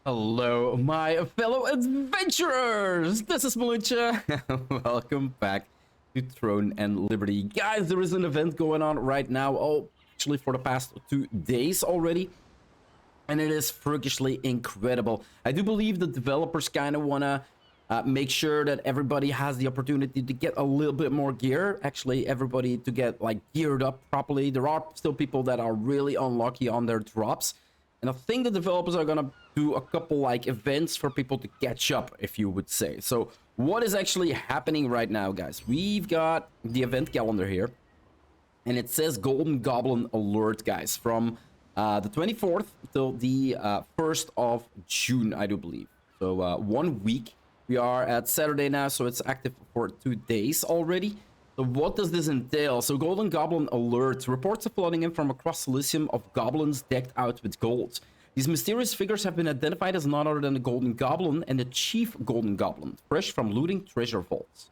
Hello, my fellow adventurers! This is Mloentje. Welcome back to Throne and Liberty. Guys, there is an event going on right now. Oh, actually for the past 2 days already. And it is freakishly incredible. I do believe the developers kind of want to make sure that everybody has the opportunity to get a little bit more gear. Actually, everybody to get like geared up properly. There are still people that are really unlucky on their drops. And I think the developers are gonna do a couple like events for people to catch up, if you would say. So what is actually happening right now, guys? We've got the event calendar here. And it says Golden Goblin Alert, guys, from the 24th till the 1st of June, I do believe. So 1 week. We are at Saturday now, so it's active for 2 days already. So what does this entail? So Golden Goblin Alert. Reports are flooding in from across Elysium of goblins decked out with gold. These mysterious figures have been identified as none other than the Golden Goblin and the Chief Golden Goblin, fresh from looting treasure vaults.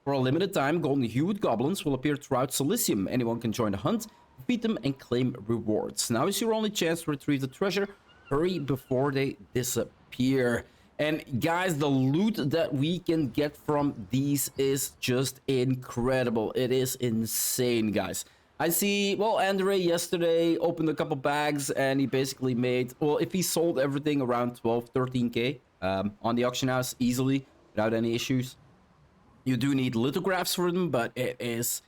For a limited time, golden hued goblins will appear throughout Elysium. Anyone can join the hunt, defeat them, and claim rewards. Now is your only chance to retrieve the treasure. Hurry before they disappear. And guys, the loot that we can get from these is just incredible. It is insane, guys. I see, well, Andre yesterday opened a couple bags and he basically made, well, if he sold everything around 12, 13k on the auction house easily without any issues. You do need lithographs for them, but it's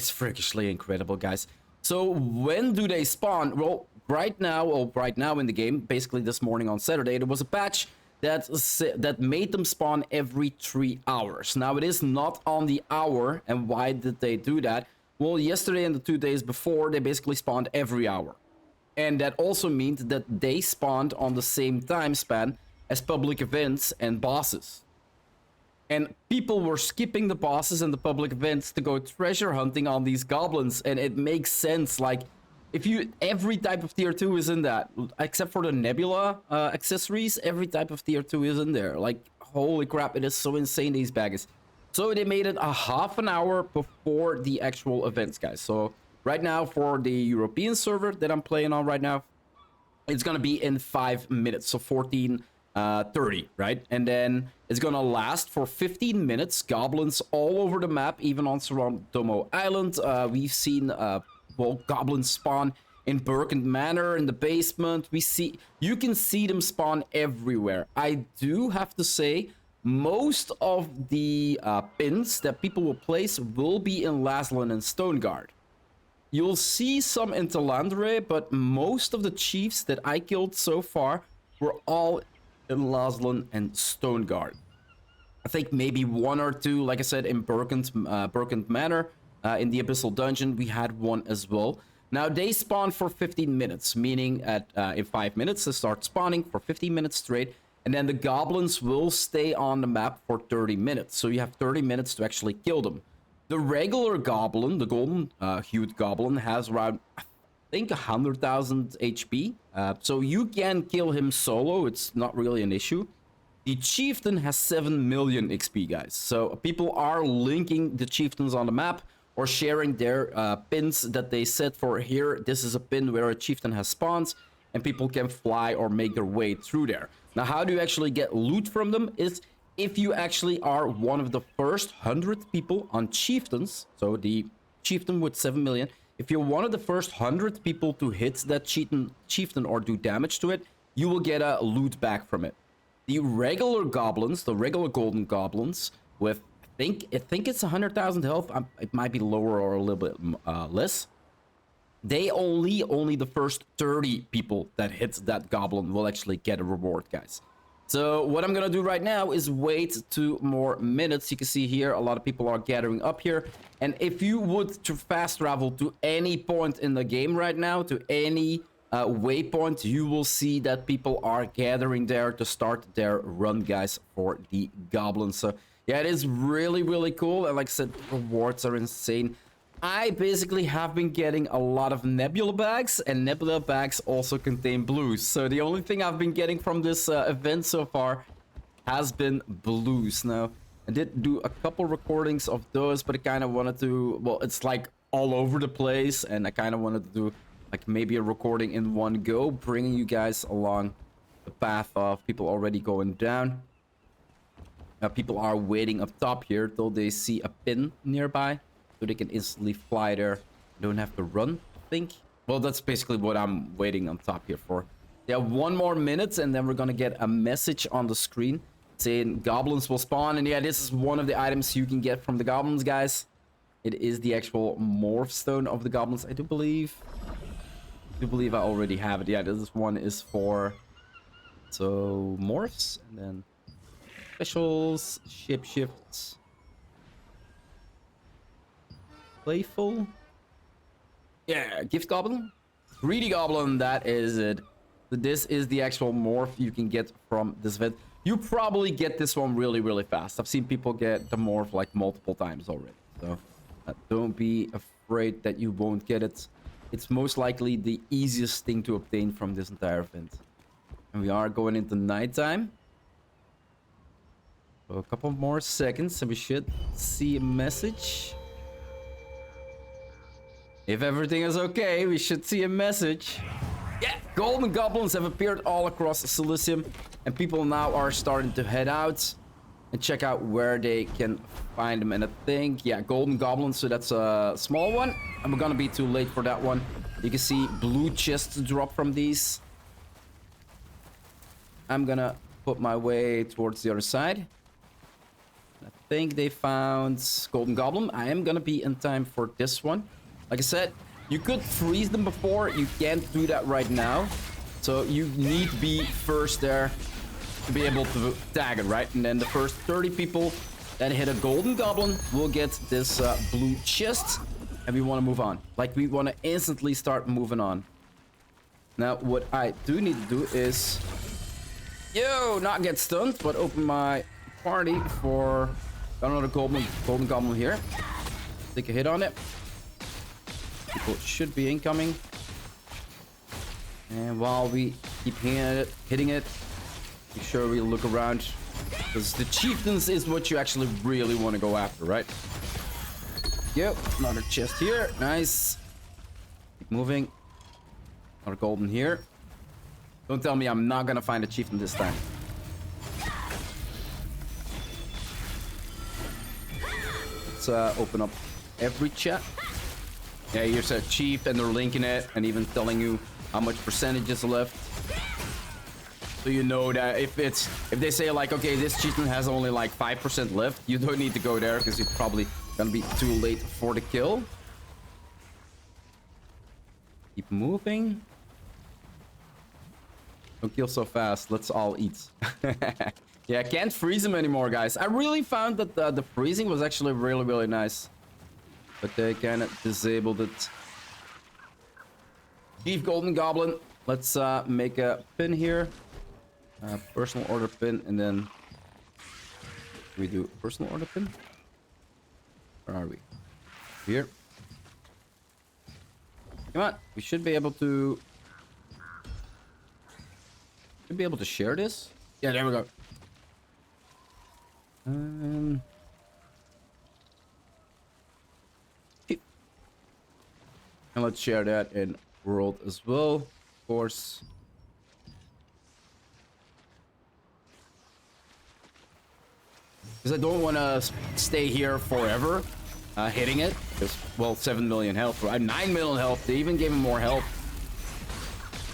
freakishly incredible, guys. So when do they spawn? Well, right now in the game, basically this morning on Saturday, there was a patch that made them spawn every 3 hours. Now it is not on the hour, and why did they do that? Well, yesterday and the 2 days before, they basically spawned every hour. And that also means that they spawned on the same time span as public events and bosses. And people were skipping the bosses and the public events to go treasure hunting on these goblins, and it makes sense. Like, if you, every type of tier 2 is in that, except for the nebula accessories, every type of tier 2 is in there. Like, holy crap, it is so insane, these bags. So they made it a half an hour before the actual events, guys. So right now for the European server that I'm playing on right now, it's gonna be in 5 minutes, so 14:30, right? And then it's gonna last for 15 minutes. Goblins all over the map, even on Domo Island. We've seen well, goblins spawn in Burkent Manor in the basement. You can see them spawn everywhere. I do have to say, most of the pins that people will place will be in Laslan and Stoneguard. You'll see some in Talandre, but most of the chiefs that I killed so far were all in Laslan and Stoneguard. I think maybe 1 or 2, like I said, in Burkent Manor. In the Abyssal Dungeon, we had 1 as well. Now, they spawn for 15 minutes, meaning in 5 minutes they start spawning for 15 minutes straight, and then the goblins will stay on the map for 30 minutes. So you have 30 minutes to actually kill them. The regular goblin, the golden hued goblin, has around, I think, 100,000 HP. So you can kill him solo, it's not really an issue. The chieftain has 7 million XP, guys. So people are linking the chieftains on the map or sharing their pins that they set for here. This is a pin where a chieftain has spawns, and people can fly or make their way through there. Now, how do you actually get loot from them? Is if you actually are one of the first 100 people on chieftains, so the chieftain with 7 million, if you're one of the first 100 people to hit that chieftain or do damage to it, you will get a loot back from it. The regular goblins, the regular golden goblins with I think it's 100,000 health. It might be lower or a little bit less. They only the first 30 people that hits that goblin will actually get a reward, guys. So what I'm gonna do right now is wait 2 more minutes. You can see here a lot of people are gathering up here, and if you would to fast travel to any point in the game right now, to any waypoint, you will see that people are gathering there to start their run, guys, for the goblins. So yeah, it is really cool, and like I said, rewards are insane. I basically have been getting a lot of nebula bags, and nebula bags also contain blues. So the only thing I've been getting from this event so far has been blues. Now, I did do a couple recordings of those, but I kind of wanted to, well, it's like all over the place, and I kind of wanted to do like maybe a recording in one go, bringing you guys along the path of people already going down. People are waiting up top here till they see a pin nearby, so they can instantly fly there. Don't have to run, I think. Well, that's basically what I'm waiting on top here for. Yeah, 1 more minute, and then we're gonna get a message on the screen saying goblins will spawn. And yeah, this is one of the items you can get from the goblins, guys. It is the actual morph stone of the goblins. I do believe I already have it. Yeah, this one is for morphs, and then specials, shapeshifts, playful. Yeah, gift goblin, greedy goblin. That is it. So this is the actual morph you can get from this event. You probably get this one really, really fast. I've seen people get the morph like multiple times already. So don't be afraid that you won't get it. It's most likely the easiest thing to obtain from this entire event. And we are going into nighttime. So a couple more seconds and we should see a message. If everything is okay, we should see a message. Yeah, golden goblins have appeared all across Silicium, and people now are starting to head out and check out where they can find them. And I think, yeah, golden goblins, so that's a small one, and we're gonna be too late for that one. You can see blue chests drop from these. I'm gonna put my way towards the other side. I think they found golden goblin. I am gonna be in time for this one. Like I said, you could freeze them before. You can't do that right now. So you need to be first there to be able to tag it, right? And then the first 30 people that hit a golden goblin will get this blue chest. And we want to move on. Like, we want to instantly start moving on. Now, what I do need to do is... not get stunned, but open my party for another golden goblin here. Take a hit on it. People should be incoming. And while we keep hitting it, make sure we look around. Because the chieftains is what you actually really want to go after, right? Yep, another chest here. Nice. Keep moving. Another golden here. Don't tell me I'm not gonna find a chieftain this time. Let's open up every chat. Yeah, here's a chief, and they're linking it and even telling you how much percentage is left. So you know that if they say like, okay, this chieftain has only like 5% left, you don't need to go there because it's probably gonna be too late for the kill. Keep moving. Don't kill so fast. Let's all eat. Yeah, I can't freeze them anymore, guys. I really found that the freezing was actually really, really nice. But they kind of disabled it. Chief Golden Goblin. Let's make a pin here. Personal order pin, and then we do personal order pin. Where are we? Here. Come on. We should be able to... share this. Yeah, there we go. And let's share that in world as well, of course. Because I don't want to stay here forever hitting it. Because, well, 7 million health. I have 9 million health. They even gave him more health.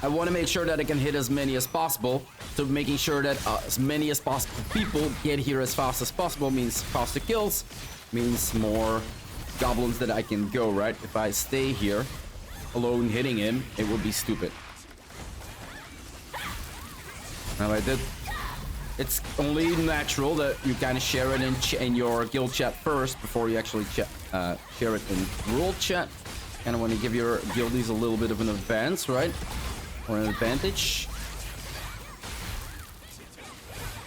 I want to make sure that I can hit as many as possible. So making sure that as many as possible people get here as fast as possible means faster kills. Means more goblins that I can go, right? If I stay here alone hitting him, it would be stupid. Now I did. It's only natural that you kind of share it in your guild chat first before you actually share it in world chat. Kind of want to give your guildies a little bit of an advance, right? Or an advantage.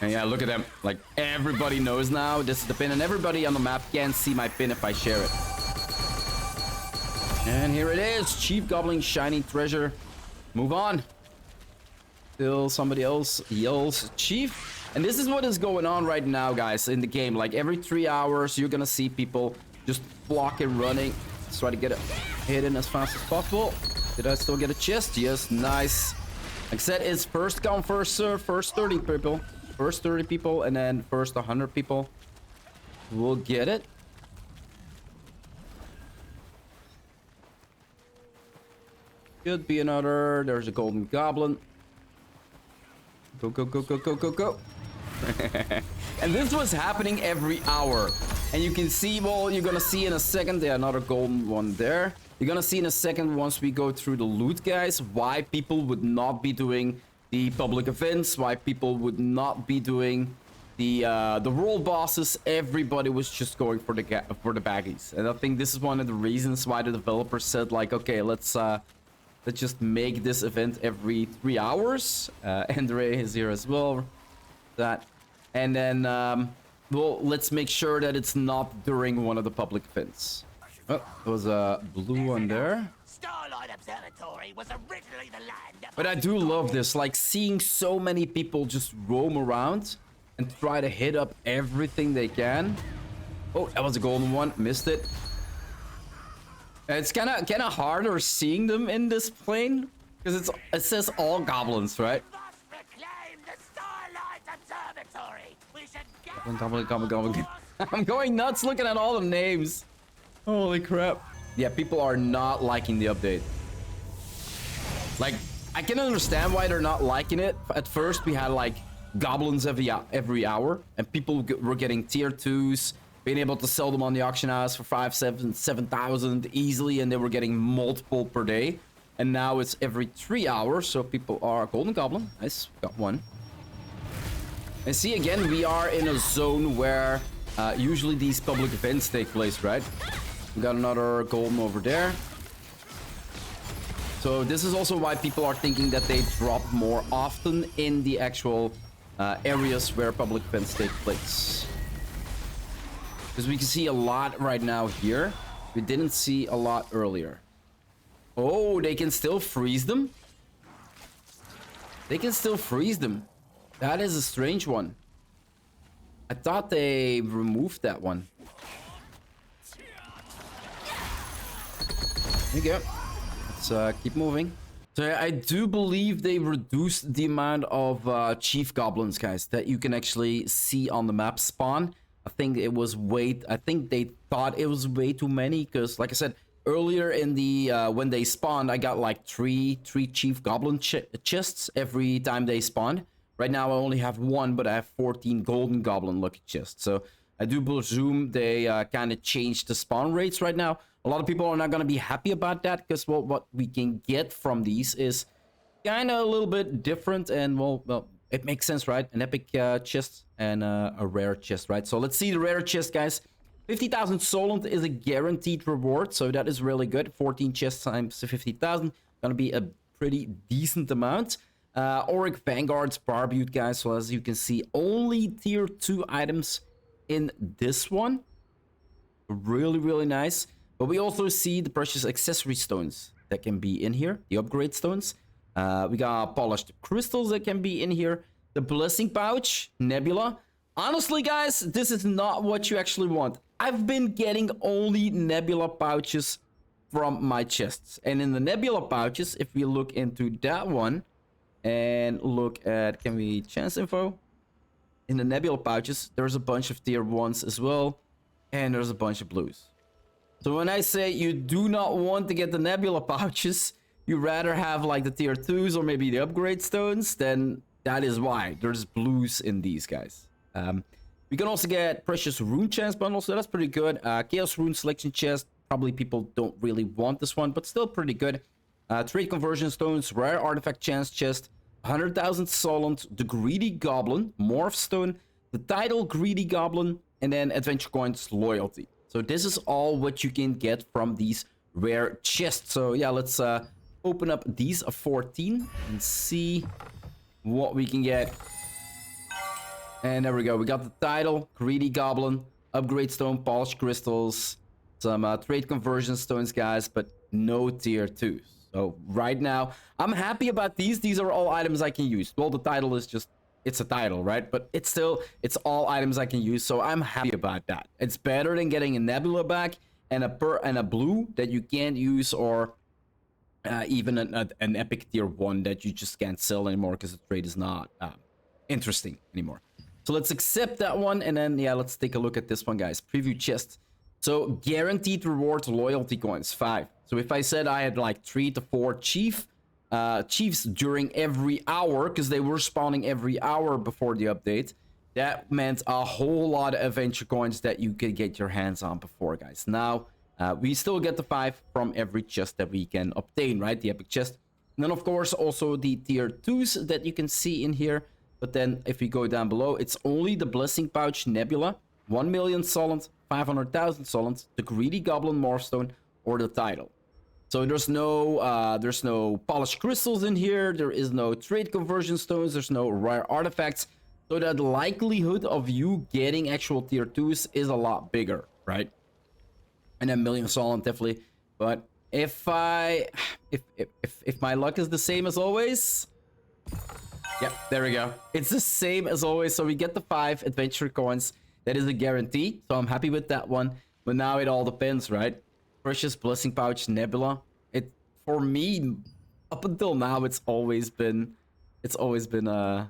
And yeah, look at them. Like, everybody knows now this is the pin, and everybody on the map can see my pin if I share it. And here it is. Chief Goblin Shining Treasure. Move on. Till somebody else yells Chief. And this is what is going on right now, guys, in the game. Like, every 3 hours, you're gonna see people just blocking, running. Let's try to get a hit in as fast as possible. Did I still get a chest? Yes, nice. Like I said, it's first come, first serve, first 30 people. First 30 people, and then first 100 people will get it. Could be another. There's a golden goblin. Go, go, go, go, go, go, go. And this was happening every hour. And you can see, well, you're gonna see in a second, yeah, another golden one there. You're gonna see in a second, once we go through the loot, guys, why people would not be doing the public events, why people would not be doing the world bosses. Everybody was just going for the baggies. And I think this is one of the reasons why the developers said, like, okay, let's just make this event every 3 hours. Andre is here as well. That, and then well, let's make sure that it's not during one of the public events. Oh, there was a blue one there. Starlight Observatory was originally the land. But I do love this, like seeing so many people just roam around and try to hit up everything they can. Oh, that was a golden one, missed it. It's kind of harder seeing them in this plane because it says all goblins, right? Goblin. I'm going nuts looking at all the names. Holy crap. Yeah, people are not liking the update. Like, I can understand why they're not liking it. At first, we had like goblins every hour, and people were getting tier 2s, being able to sell them on the auction house for 5,000, 7,000 easily, and they were getting multiple per day. And now it's every 3 hours, so people are... Golden goblin, nice, got one. And see, again, we are in a zone where usually these public events take place, right? We got another golden over there. So this is also why people are thinking that they drop more often in the actual areas where public events take place. Because we can see a lot right now here. We didn't see a lot earlier. Oh, they can still freeze them? They can still freeze them. That is a strange one. I thought they removed that one. There you go. Let's keep moving. So I do believe they reduced the amount of chief goblins, guys, that you can actually see on the map spawn. I think it was I think they thought it was way too many because, like I said, earlier in the when they spawned, I got like three chief goblin chests every time they spawned. Right now I only have one, but I have 14 golden goblin lucky chests. So I do presume they kind of changed the spawn rates right now. A lot of people are not going to be happy about that because, well, what we can get from these is kind of a little bit different. And, well, it makes sense, right? An epic chest and a rare chest, right? So let's see the rare chest, guys. 50,000 Solent is a guaranteed reward, so that is really good. 14 chests times 50,000, gonna be a pretty decent amount. Auric Vanguard's Barbute, guys. So as you can see, only tier 2 items in this one. Really, really nice. But we also see the precious accessory stones that can be in here. The upgrade stones. We got polished crystals that can be in here. The blessing pouch, Nebula. Honestly, guys, this is not what you actually want. I've been getting only Nebula pouches from my chests. And in the Nebula pouches, if we look into that one and look at, can we chance info? In the Nebula pouches, there's a bunch of tier 1s as well. And there's a bunch of blues. So when I say you do not want to get the Nebula pouches, you rather have like the tier 2s or maybe the upgrade stones, then that is why. There's blues in these, guys. We can also get precious rune chest bundles, so that's pretty good. Chaos rune selection chest, probably people don't really want this one, but still pretty good. Trade conversion stones, rare artifact chance chest, 100,000 Solent, the greedy goblin, morph stone, the title greedy goblin, and then adventure coins loyalty. So this is all what you can get from these rare chests. So yeah, let's open up these 14 and see what we can get. And there we go. We got the title, greedy goblin, upgrade stone, polished crystals, some trade conversion stones, guys, but no tier 2s. So right now, I'm happy about these. These are all items I can use. Well, the title is just, it's a title, right? But it's all items I can use, so I'm happy about that. It's better than getting a Nebula back and a blue that you can't use or even an epic tier 1 that you just can't sell anymore because the trade is not interesting anymore. So let's accept that one, and then yeah, let's take a look at this one, guys. Preview chest. So guaranteed reward loyalty coins 5. So if I said I had like 3 to 4 chiefs during every hour, because they were spawning every hour before the update, that meant a whole lot of adventure coins that you could get your hands on before, guys. Now we still get the 5 from every chest that we can obtain, right? The epic chest. And then of course also the tier 2s that you can see in here. But then if we go down below, it's only the Blessing Pouch Nebula, 1 million solent, 500,000 solent, the Greedy Goblin Morphstone, or the title. So there's no polished crystals in here, there is no trade conversion stones, there's no rare artifacts. So that likelihood of you getting actual tier 2s is a lot bigger, right? And a million solent definitely. But if my luck is the same as always, yep, there we go. It's the same as always. So we get the 5 adventure coins. That is a guarantee. So I'm happy with that one. But now it all depends, right? Precious Blessing Pouch Nebula. It, for me, up until now, it's always been a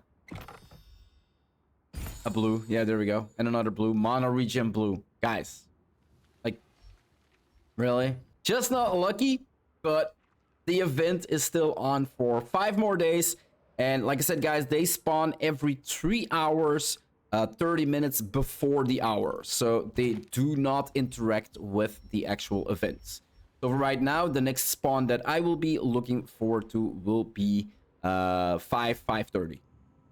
blue. Yeah, there we go. And another blue. Mono Regen blue. Guys, like, really? Just not lucky, but the event is still on for 5 more days. And like I said, guys, they spawn every 3 hours, 30 minutes before the hour. So they do not interact with the actual events. So right now, the next spawn that I will be looking forward to will be 5:30.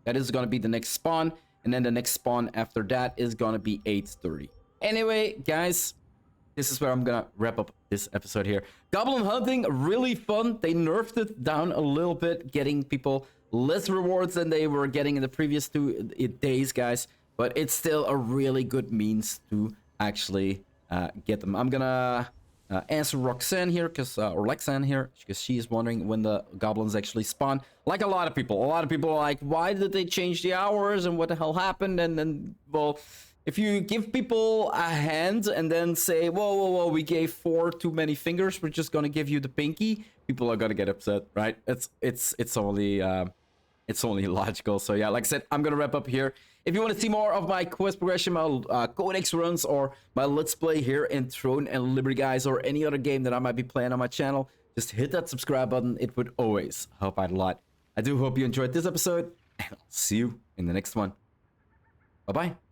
That is going to be the next spawn. And then the next spawn after that is going to be 8:30. Anyway, guys, this is where I'm gonna wrap up this episode here. Goblin hunting, really fun. They nerfed it down a little bit, getting people less rewards than they were getting in the previous 2 days, guys. But it's still a really good means to actually get them. I'm gonna answer Roxanne here, or Lexanne here, because she is wondering when the goblins actually spawn. Like a lot of people are like, why did they change the hours and what the hell happened? And then, well, if you give people a hand and then say, whoa, we gave 4 too many fingers, we're just gonna give you the pinky, people are gonna get upset, right? It's only logical. So yeah, like I said, I'm gonna wrap up here. If you want to see more of my quest progression, my codex runs, or my let's play here in Throne and Liberty, guys, or any other game that I might be playing on my channel, just hit that subscribe button. It would always help out a lot. I do hope you enjoyed this episode, and I'll see you in the next one. Bye-bye.